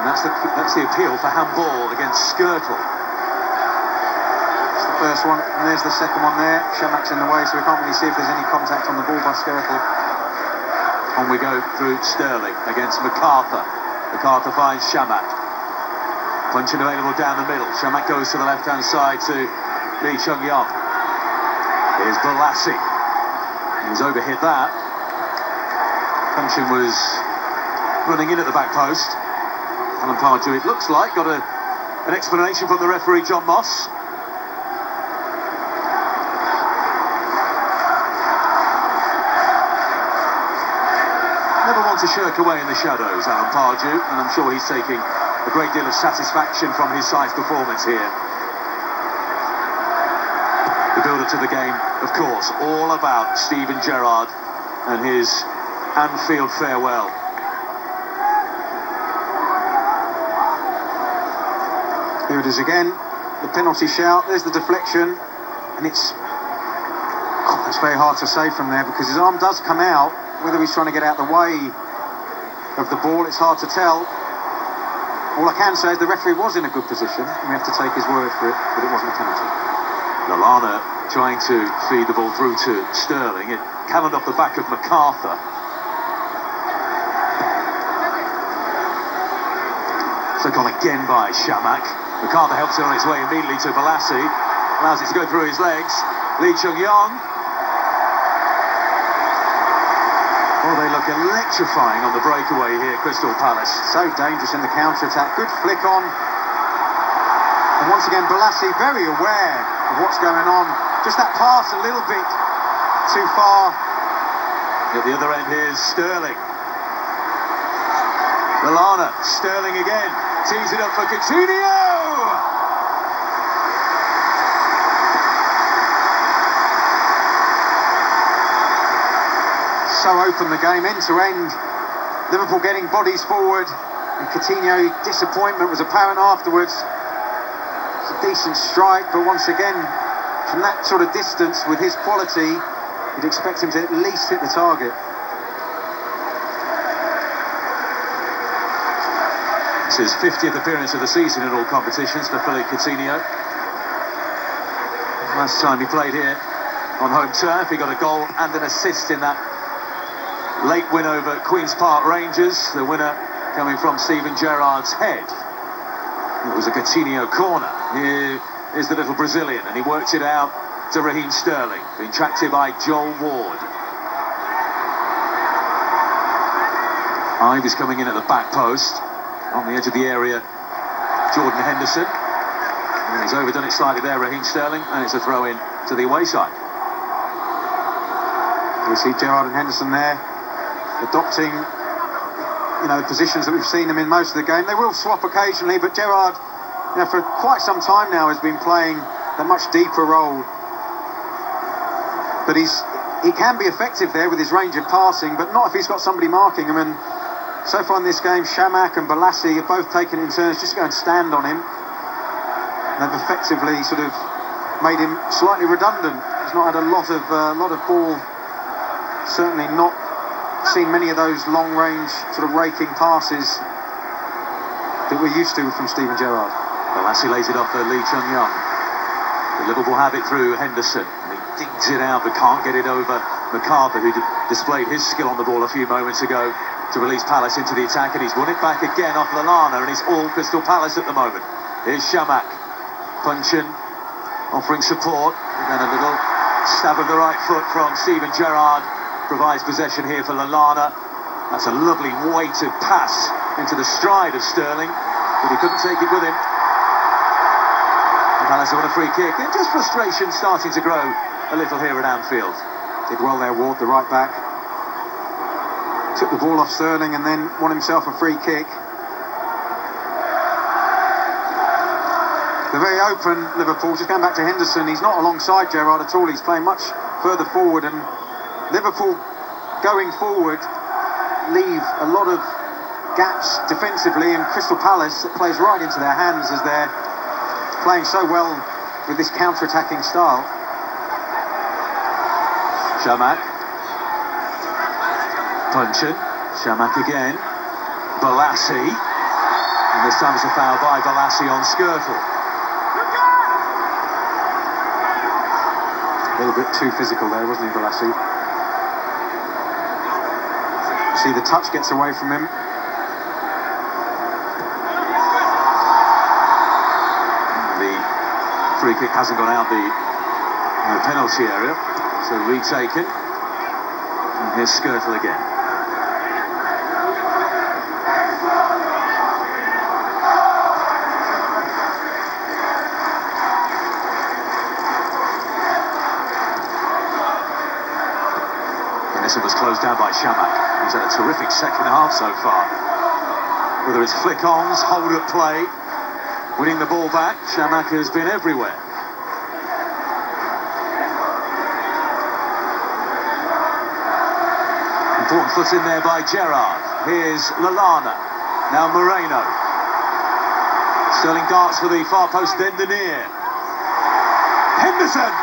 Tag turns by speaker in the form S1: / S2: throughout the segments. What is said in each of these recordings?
S1: That's the appeal for handball against Skirtle.
S2: It's the first one, and there's the second one there. Shamak's in the way, so we can't really see if there's any contact on the ball by Skirtle.
S1: On we go through Sterling against MacArthur. MacArthur finds Shamak. Punching available down the middle. Shamak goes to the left-hand side to Lee Chung-yong. Here's Balassi. He's overhit that. Punching was running in at the back post. Alan Pardew, it looks like, got an explanation from the referee, John Moss. Never want to shirk away in the shadows, Alan Pardew, and I'm sure he's taking a great deal of satisfaction from his side's performance here. The build-up to the game, of course, all about Steven Gerrard and his Anfield farewell.
S2: Here it is again, the penalty shout. There's the deflection, and it's very hard to say from there because his arm does come out. Whether he's trying to get out the way of the ball, it's hard to tell. All I can say is the referee was in a good position, and we have to take his word for it, but it wasn't a penalty.
S1: Lallana trying to feed the ball through to Sterling. It cannoned off the back of MacArthur. Took on again by Shamak. MacArthur helps it on its way immediately to Balassi. Allows it to go through his legs. Lee Chung-yong. Oh, they look electrifying on the breakaway here, Crystal Palace.
S2: So dangerous in the counter-attack. Good flick on. And once again, Balassi very aware of what's going on. Just that pass a little bit too far.
S1: At the other end, here's Sterling. Lallana, Sterling again. Tees it up for Coutinho!
S2: So open the game, end to end. Liverpool getting bodies forward, and Coutinho, disappointment was apparent afterwards. It's a decent strike, but once again, from that sort of distance, with his quality, you'd expect him to at least hit the target.
S1: It's his 50th appearance of the season in all competitions for Philippe Coutinho. Last time he played here on home turf, he got a goal and an assist in that late win over Queen's Park Rangers, the winner coming from Steven Gerrard's head. It was a Coutinho corner. Here is the little Brazilian, and he worked it out to Raheem Sterling, being tracked here by Joel Ward. Ive is coming in at the back post, on the edge of the area, Jordan Henderson. And he's overdone it slightly there, Raheem Sterling, and it's a throw-in to the away side.
S2: We see Gerrard and Henderson there, adopting, the positions that we've seen them in most of the game. They will swap occasionally, but Gerrard, for quite some time now, has been playing a much deeper role. But he can be effective there with his range of passing, but not if he's got somebody marking him. And so far in this game, Shamak and Balassi have both taken it in turns just to go and stand on him. And they've effectively sort of made him slightly redundant. He's not had a lot of ball. Certainly not seen many of those long-range sort of raking passes that we're used to from Steven Gerrard.
S1: Balassi lays it off for Lee Chung-yong. Liverpool have it through Henderson. And he digs it out but can't get it over MacArthur, who displayed his skill on the ball a few moments ago to release Palace into the attack, and he's won it back again off Lallana, and it's all Crystal Palace at the moment. Here's Shamak. Puncheon offering support, and then a little stab of the right foot from Steven Gerrard provides possession here for Lallana. That's a lovely weighted pass into the stride of Sterling, but he couldn't take it with him. And Palace have won a free kick, and just frustration starting to grow a little here at Anfield.
S2: Did well there, Ward, the right back. Took the ball off Sterling and then won himself a free kick. They're very open, Liverpool. Just going back to Henderson, he's not alongside Gerrard at all. He's playing much further forward, and Liverpool going forward leave a lot of gaps defensively, and Crystal Palace, it plays right into their hands as they're playing so well with this counter-attacking style.
S1: Shamak. Puncheon. Shamak again. Balassi. And this time it's a foul by Balassi on Skirtle.
S2: A little bit too physical there, wasn't he, Balassi? See, the touch gets away from him.
S1: The free kick hasn't gone out the penalty area, so retaken. And here's Skirtle again. This was closed down by Shamak, who's had a terrific second half so far. Whether it's flick-ons, hold-up play, winning the ball back, Shamak has been everywhere. Important foot in there by Gerrard. Here's Lallana, now Moreno. Sterling darts for the far post, then the near. Henderson!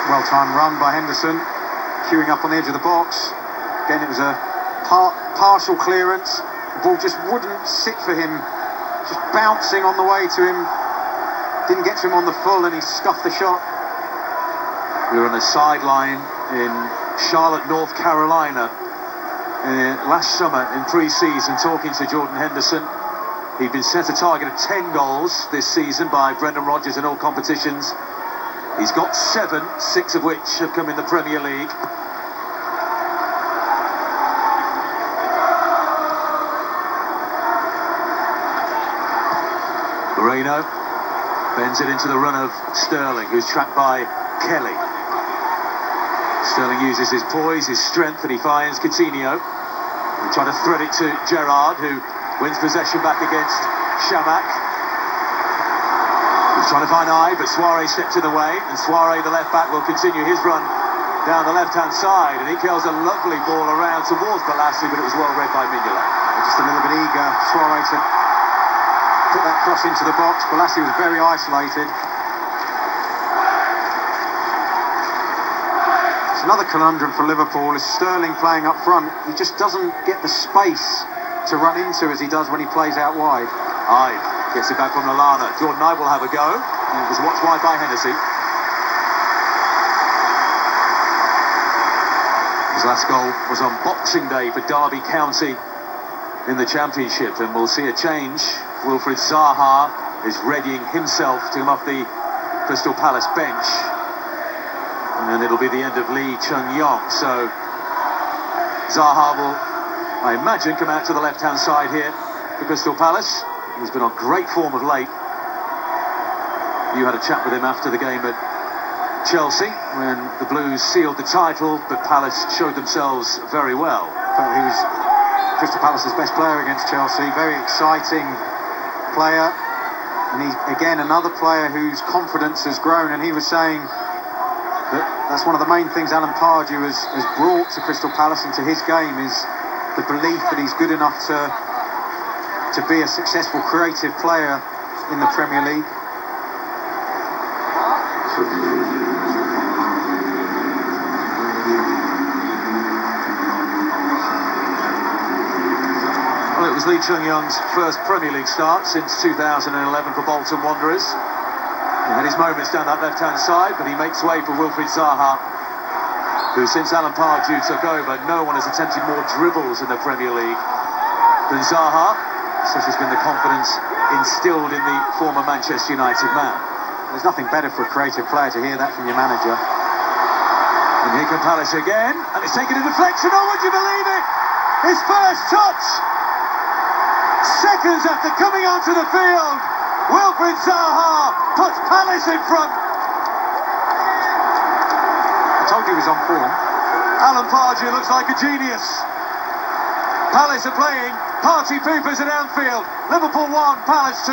S2: Well-timed run by Henderson, queuing up on the edge of the box. Again, it was a partial clearance. The ball just wouldn't sit for him, just bouncing on the way to him. Didn't get to him on the full, and he scuffed the shot.
S1: We were on the sideline in Charlotte, North Carolina, last summer in pre-season, talking to Jordan Henderson. He'd been set a target of 10 goals this season by Brendan Rodgers in all competitions. He's got 7, 6 of which have come in the Premier League. Moreno bends it into the run of Sterling, who's trapped by Kelly. Sterling uses his poise, his strength, and he finds Coutinho. He tried to thread it to Gerrard, who wins possession back against Shamak. He's trying to find Eye, but Suarez steps in the way, and Suarez, the left-back, will continue his run down the left-hand side, and he kills a lovely ball around towards Balassi, but it was well read by Mignolet.
S2: Just a little bit eager, Suarez to put that cross into the box. Balassi was very isolated. It's another conundrum for Liverpool, is Sterling playing up front. He just doesn't get the space to run into as he does when he plays out wide.
S1: Eye gets it back from Lallana. Jordan Knight will have a go. And it was watched wide by Hennessy. His last goal was on Boxing Day for Derby County in the Championship, and we'll see a change. Wilfried Zaha is readying himself to come off the Crystal Palace bench. And then it'll be the end of Lee Chung-yong. So Zaha will, I imagine, come out to the left-hand side here for Crystal Palace. He's been on great form of late. You had a chat with him after the game at Chelsea when the Blues sealed the title, but Palace showed themselves very well.
S2: Felt he was Crystal Palace's best player against Chelsea. Very exciting player. And he's, again, another player whose confidence has grown. And he was saying that that's one of the main things Alan Pardew has brought to Crystal Palace and to his game, is the belief that he's good enough to be a successful creative player in the Premier League.
S1: Well, it was Lee Chung-yong's first Premier League start since 2011 for Bolton Wanderers. He had his moments down that left-hand side, but he makes way for Wilfried Zaha, who, since Alan Pardew took over, no one has attempted more dribbles in the Premier League than Zaha. Such has been the confidence instilled in the former Manchester United man.
S2: There's nothing better for a creative player to hear that from your manager.
S1: And here comes Palace again, and it's taken a deflection. Oh, would you believe it? His first touch! Seconds after coming onto the field, Wilfried Zaha puts Palace in front.
S2: I told you he was on form.
S1: Alan Pardew looks like a genius. Palace are playing party poopers at Anfield. Liverpool 1, Palace 2.